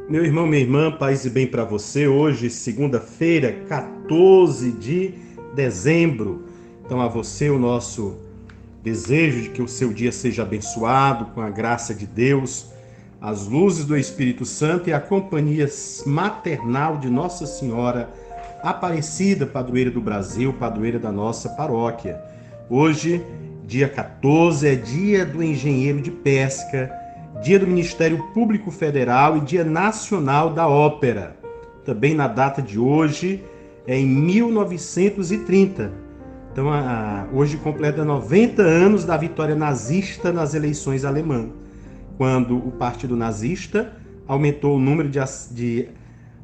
Meu irmão, minha irmã, paz e bem para você. Hoje, segunda-feira, 14 de dezembro. Então, a você o nosso desejo de que o seu dia seja abençoado com a graça de Deus, as luzes do Espírito Santo e a companhia maternal de Nossa Senhora Aparecida, padroeira do Brasil, padroeira da nossa paróquia. Hoje, dia 14, é dia do engenheiro de pesca, dia do Ministério Público Federal e dia nacional da ópera. Também na data de hoje, é em 1930. Então, hoje completa 90 anos da vitória nazista nas eleições alemãs, quando o Partido Nazista aumentou o número de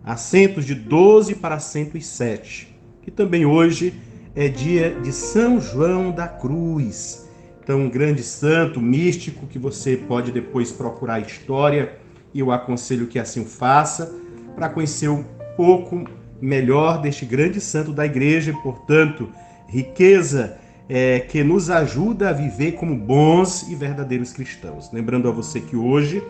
assentos de 12 para 107. E também hoje é dia de São João da Cruz. Então, um grande santo místico que você pode depois procurar a história, e eu aconselho que assim o faça, para conhecer um pouco melhor deste grande santo da igreja e, portanto, riqueza que nos ajuda a viver como bons e verdadeiros cristãos. Lembrando a você que hoje,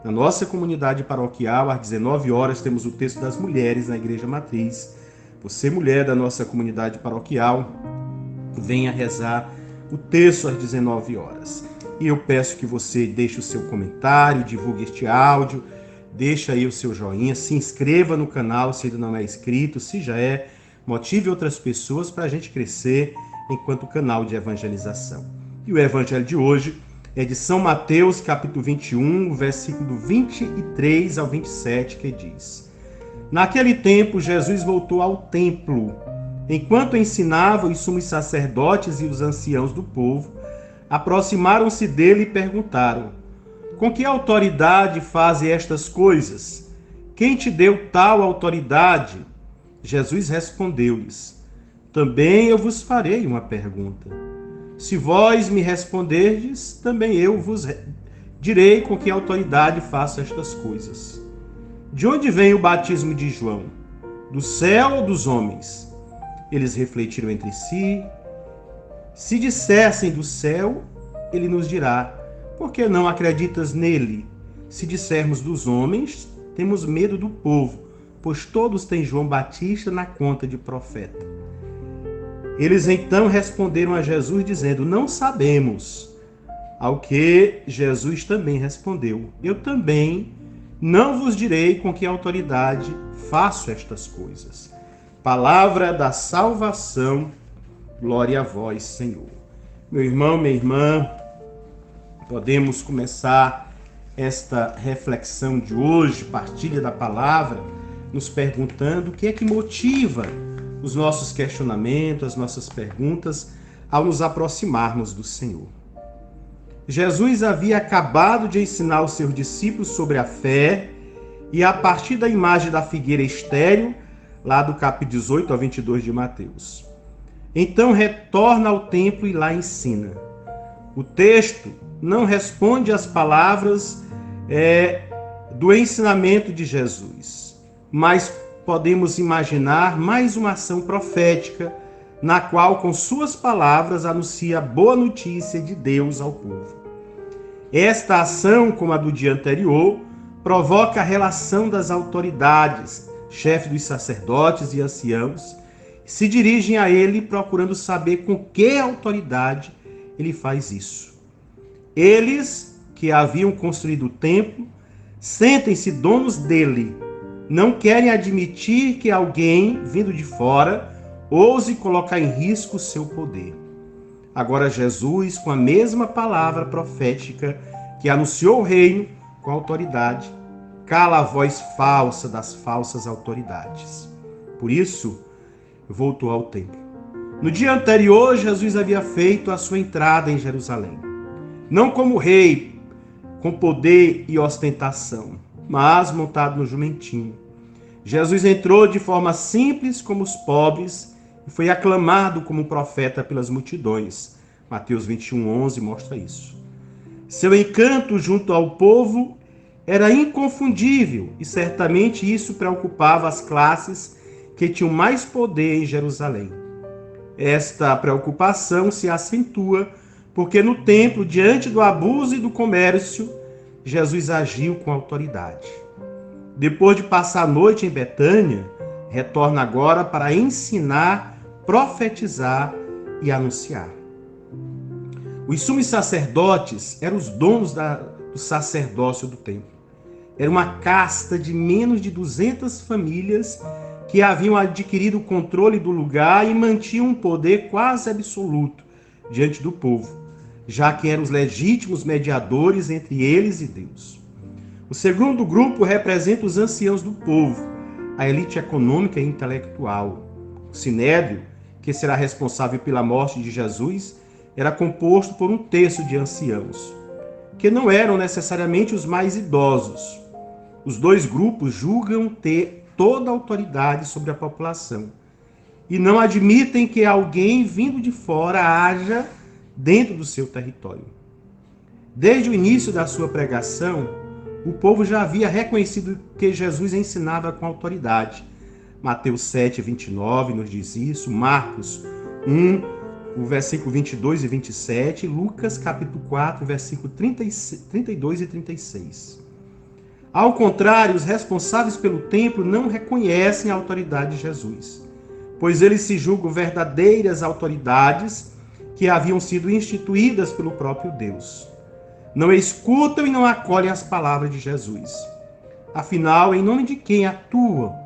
na nossa comunidade paroquial, às 19 horas, temos o texto das mulheres na Igreja Matriz. Você, mulher da nossa comunidade paroquial, venha rezar o texto às 19 horas. E eu peço que você deixe o seu comentário, divulgue este áudio, deixe aí o seu joinha, se inscreva no canal se ainda não é inscrito, se já é, motive outras pessoas para a gente crescer enquanto canal de evangelização. E o evangelho de hoje é de São Mateus, capítulo 21, versículo 23 ao 27, que diz: Naquele tempo, Jesus voltou ao templo. Enquanto ensinava, os sumos sacerdotes e os anciãos do povo aproximaram-se dele e perguntaram: Com que autoridade fazem estas coisas? Quem te deu tal autoridade? Jesus respondeu-lhes: Também eu vos farei uma pergunta. Se vós me responderdes, também eu vos direi com que autoridade faço estas coisas. De onde vem o batismo de João? Do céu ou dos homens? Eles refletiram entre si. Se dissessem do céu, ele nos dirá: Por que não acreditas nele? Se dissermos dos homens, temos medo do povo, pois todos têm João Batista na conta de profeta. Eles então responderam a Jesus dizendo: Não sabemos. Ao que Jesus também respondeu: Eu também não vos direi com que autoridade faço estas coisas. Palavra da salvação, glória a vós, Senhor. Meu irmão, minha irmã, podemos começar esta reflexão de hoje, partilha da palavra, nos perguntando o que é que motiva os nossos questionamentos, as nossas perguntas, ao nos aproximarmos do Senhor. Jesus havia acabado de ensinar os seus discípulos sobre a fé e, a partir da imagem da figueira estéril, lá do capítulo 18 ao 22 de Mateus. Então retorna ao templo e lá ensina. O texto não responde às palavras do ensinamento de Jesus, mas podemos imaginar mais uma ação profética na qual, com suas palavras, anuncia a boa notícia de Deus ao povo. Esta ação, como a do dia anterior, provoca a relação das autoridades, chefe dos sacerdotes e anciãos, se dirigem a ele procurando saber com que autoridade ele faz isso. Eles, que haviam construído o templo, sentem-se donos dele, não querem admitir que alguém, vindo de fora, ouse colocar em risco o seu poder. Agora Jesus, com a mesma palavra profética que anunciou o reino com autoridade, cala a voz falsa das falsas autoridades. Por isso, voltou ao templo. No dia anterior, Jesus havia feito a sua entrada em Jerusalém. Não como rei, com poder e ostentação, mas montado no jumentinho. Jesus entrou de forma simples como os pobres e foi aclamado como profeta pelas multidões. Mateus 21:11 mostra isso. Seu encanto junto ao povo era inconfundível e certamente isso preocupava as classes que tinham mais poder em Jerusalém. Esta preocupação se acentua porque no templo, diante do abuso e do comércio, Jesus agiu com autoridade. depois de passar a noite em Betânia, retorna agora para ensinar, profetizar e anunciar. Os sumos sacerdotes eram os donos do sacerdócio do templo. Era uma casta de menos de 200 famílias que haviam adquirido o controle do lugar e mantinham um poder quase absoluto diante do povo, já que eram os legítimos mediadores entre eles e Deus. O segundo grupo representa os anciãos do povo, a elite econômica e intelectual. O sinédrio, que será responsável pela morte de Jesus, era composto por um terço de anciãos, que não eram necessariamente os mais idosos. Os dois grupos julgam ter toda a autoridade sobre a população e não admitem que alguém vindo de fora haja dentro do seu território. Desde o início da sua pregação, o povo já havia reconhecido que Jesus ensinava com autoridade. Mateus 7, 29 nos diz isso, Marcos 1, o versículo 22 e 27, Lucas capítulo 4, versículo 32 e 36. Ao contrário, os responsáveis pelo templo não reconhecem a autoridade de Jesus, pois eles se julgam verdadeiras autoridades que haviam sido instituídas pelo próprio Deus. Não escutam e não acolhem as palavras de Jesus. Afinal, em nome de quem atuam,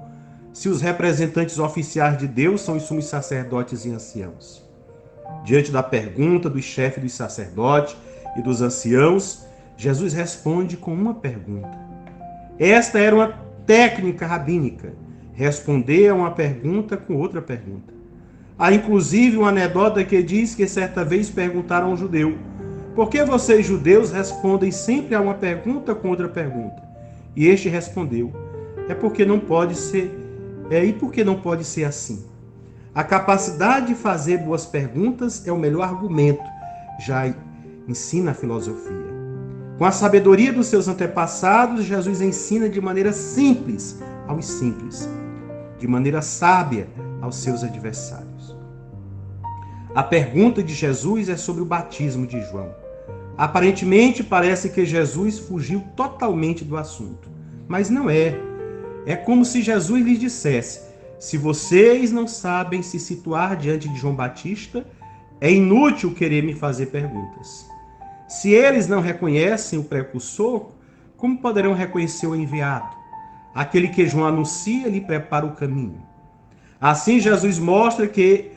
se os representantes oficiais de Deus são os sumos sacerdotes e anciãos? Diante da pergunta do chefe dos sacerdotes e dos anciãos, Jesus responde com uma pergunta. Esta era uma técnica rabínica, responder a uma pergunta com outra pergunta. Há inclusive uma anedota que diz que certa vez perguntaram a um judeu: por que vocês judeus respondem sempre a uma pergunta com outra pergunta? E este respondeu: e por que não pode ser assim? A capacidade de fazer boas perguntas é o melhor argumento, já ensina a filosofia. Com a sabedoria dos seus antepassados, Jesus ensina de maneira simples aos simples, de maneira sábia aos seus adversários. A pergunta de Jesus é sobre o batismo de João. Aparentemente, parece que Jesus fugiu totalmente do assunto, mas não é. É como se Jesus lhes dissesse: se vocês não sabem se situar diante de João Batista, é inútil querer me fazer perguntas. Se eles não reconhecem o precursor, como poderão reconhecer o enviado? Aquele que João anuncia lhe prepara o caminho. Assim, Jesus mostra que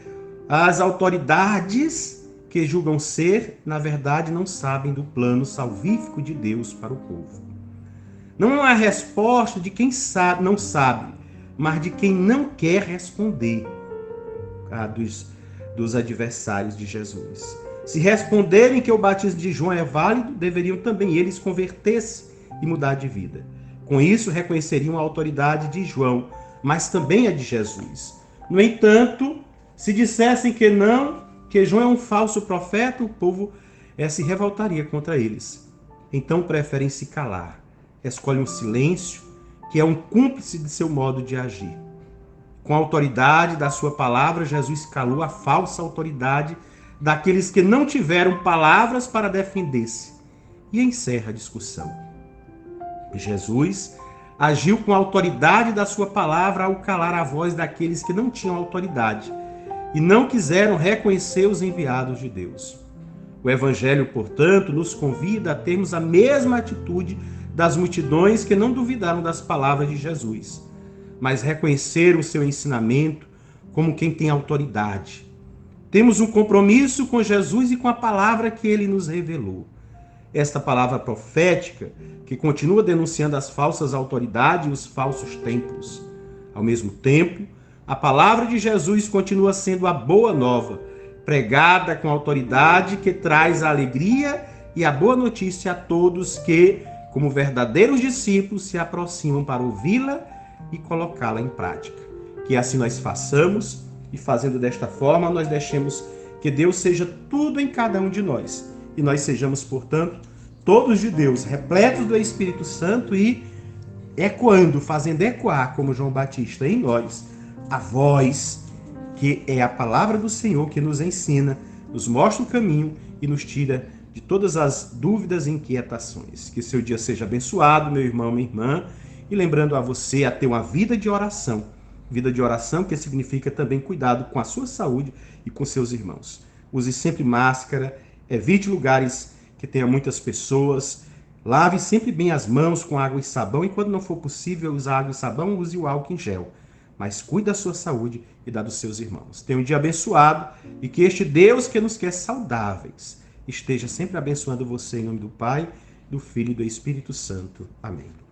as autoridades que julgam ser, na verdade, não sabem do plano salvífico de Deus para o povo. Não é a resposta de quem sabe, não sabe, mas de quem não quer responder dos adversários de Jesus. Se responderem que o batismo de João é válido, deveriam também eles converter-se e mudar de vida. Com isso, reconheceriam a autoridade de João, mas também a de Jesus. No entanto, se dissessem que não, que João é um falso profeta, o povo se revoltaria contra eles. Então preferem se calar. Escolhem o silêncio, que é um cúmplice de seu modo de agir. Com a autoridade da sua palavra, Jesus calou a falsa autoridade daqueles que não tiveram palavras para defender-se, e encerra a discussão. Jesus agiu com a autoridade da sua palavra ao calar a voz daqueles que não tinham autoridade e não quiseram reconhecer os enviados de Deus. O Evangelho, portanto, nos convida a termos a mesma atitude das multidões que não duvidaram das palavras de Jesus, mas reconheceram o seu ensinamento como quem tem autoridade. Temos um compromisso com Jesus e com a palavra que ele nos revelou. Esta palavra profética que continua denunciando as falsas autoridades e os falsos templos. Ao mesmo tempo, a palavra de Jesus continua sendo a boa nova, pregada com autoridade que traz a alegria e a boa notícia a todos que, como verdadeiros discípulos, se aproximam para ouvi-la e colocá-la em prática. Que assim nós façamos e, fazendo desta forma, nós deixemos que Deus seja tudo em cada um de nós e nós sejamos, portanto, todos de Deus, repletos do Espírito Santo e ecoando, fazendo ecoar, como João Batista, em nós, a voz que é a palavra do Senhor que nos ensina, nos mostra o caminho e nos tira de todas as dúvidas e inquietações. Que seu dia seja abençoado, meu irmão, minha irmã, E lembrando a você a ter uma vida de oração. Vida de oração que significa também cuidado com a sua saúde e com seus irmãos. Use sempre máscara, evite lugares que tenha muitas pessoas, lave sempre bem as mãos com água e sabão e quando não for possível usar água e sabão, use o álcool em gel. Mas cuide da sua saúde e da dos seus irmãos. Tenha um dia abençoado e que este Deus que nos quer saudáveis esteja sempre abençoando você em nome do Pai, do Filho e do Espírito Santo. Amém.